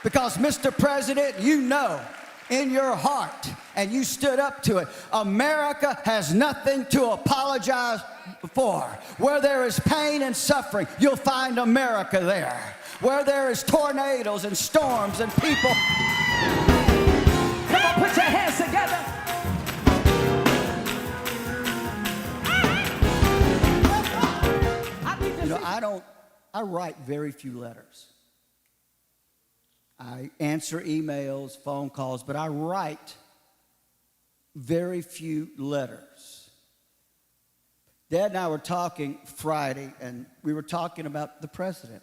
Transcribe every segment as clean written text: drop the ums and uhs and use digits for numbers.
Because, Mr. President, you know in your heart, and you stood up to it, America has nothing to apologize for. Where there is pain and suffering, you'll find America there. Where there is tornadoes and storms and people. Come on, put your hands together. I write very few letters. I answer emails, phone calls, but I write very few letters. Dad and I were talking Friday, and we were talking about the president.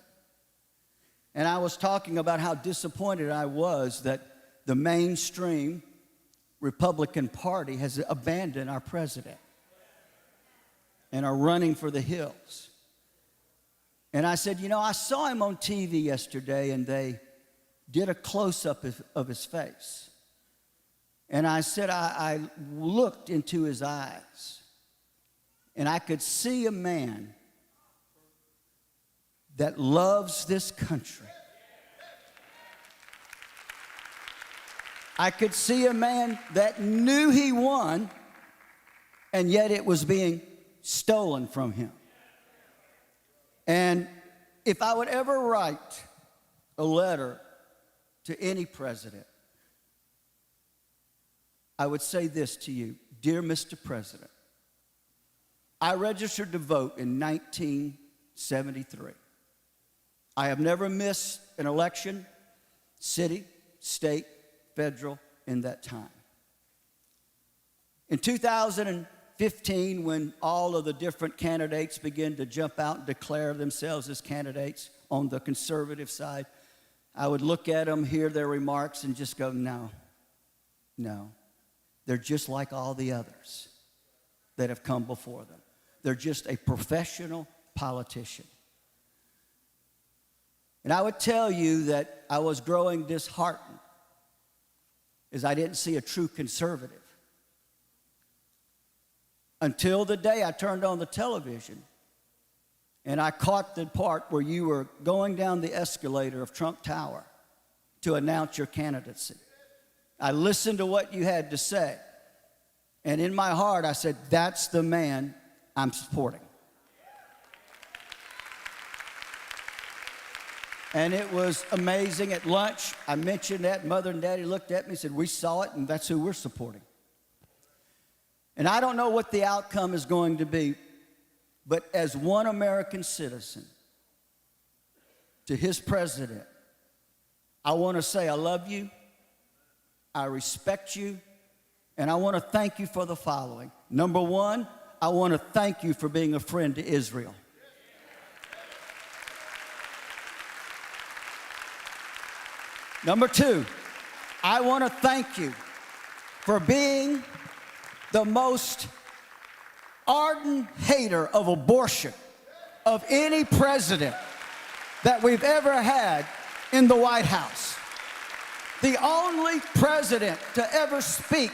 And I was talking about how disappointed I was that the mainstream Republican Party has abandoned our president and are running for the hills. And I said, I saw him on TV yesterday, and they did a close-up of his face. And I said, I looked into his eyes, and I could see a man that loves this country. I could see a man that knew he won, and yet it was being stolen from him. And if I would ever write a letter to any president, I would say this to you: Dear Mr. President, I registered to vote in 1973. I have never missed an election, city, state, federal, in that time. In 2015, when all of the different candidates began to jump out and declare themselves as candidates on the conservative side, I would look at them, hear their remarks, and just go, no. They're just like all the others that have come before them. They're just a professional politician. And I would tell you that I was growing disheartened as I didn't see a true conservative until the day I turned on the television and I caught the part where you were going down the escalator of Trump Tower to announce your candidacy. I listened to what you had to say, and in my heart I said, that's the man I'm supporting. And it was amazing. At lunch, I mentioned that. Mother and Daddy looked at me and said, we saw it, and that's who we're supporting. And I don't know what the outcome is going to be, but as one American citizen to his president, I want to say I love you, I respect you, and I want to thank you for the following. Number one, I want to thank you for being a friend to Israel. Number two, I want to thank you for being the most ardent hater of abortion of any president that we've ever had in the White House. The only president to ever speak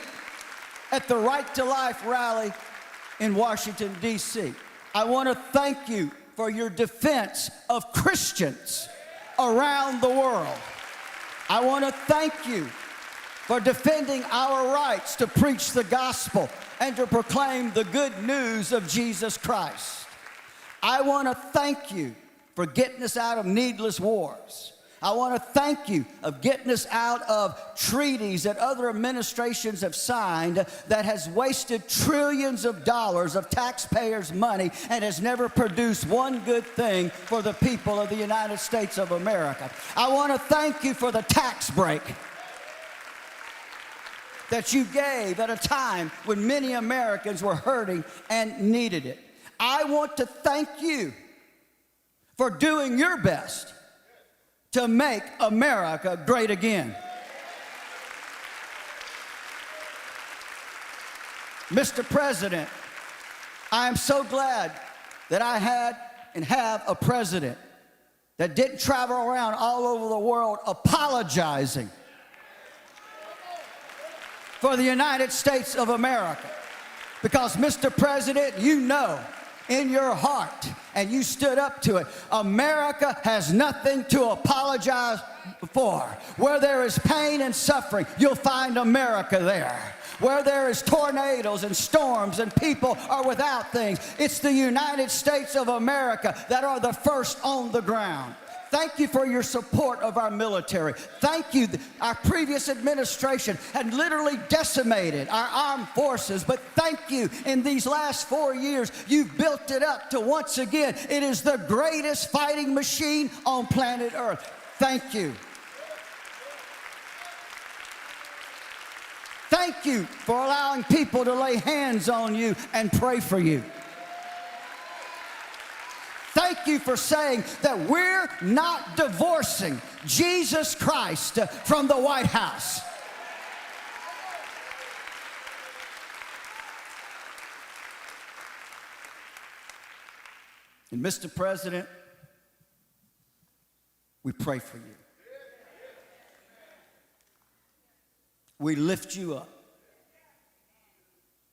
at the Right to Life rally in Washington, D.C. I want to thank you for your defense of Christians around the world. I want to thank you for defending our rights to preach the gospel and to proclaim the good news of Jesus Christ. I want to thank you for getting us out of needless wars. I want to thank you for getting us out of treaties that other administrations have signed that has wasted trillions of dollars of taxpayers' money and has never produced one good thing for the people of the United States of America. I want to thank you for the tax break that you gave at a time when many Americans were hurting and needed it. I want to thank you for doing your best to make America great again. Mr. President, I am so glad that I had and have a president that didn't travel around all over the world apologizing for the United States of America. Because, Mr. President, you know in your heart, and you stood up to it, America has nothing to apologize for. Where there is pain and suffering, you'll find America there. Where there is tornadoes and storms and people are without things, it's the United States of America that are the first on the ground. Thank you for your support of our military. Thank you. Our previous administration had literally decimated our armed forces, but thank you. In these last 4 years, you've built it up to once again, it is the greatest fighting machine on planet Earth. Thank you. Thank you for allowing people to lay hands on you and pray for you. Thank you for saying that we're not divorcing Jesus Christ from the White House. And Mr. President, we pray for you. We lift you up.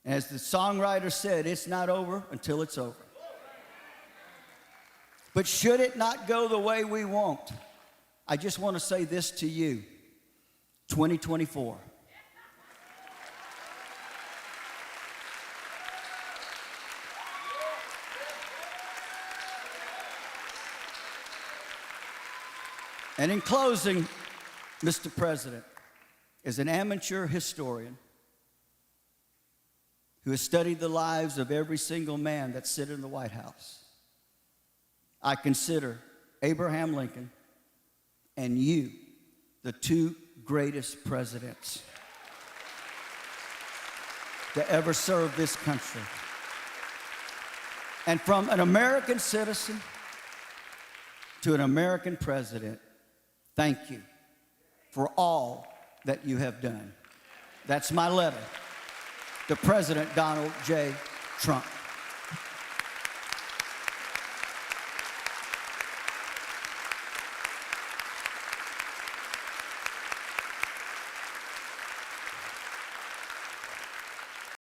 As the songwriter said, it's not over until it's over. But should it not go the way we want, I just want to say this to you, 2024. And in closing, Mr. President, as an amateur historian who has studied the lives of every single man that sit in the White House, I consider Abraham Lincoln and you the two greatest presidents to ever serve this country. And from an American citizen to an American president, thank you for all that you have done. That's my letter to President Donald J. Trump.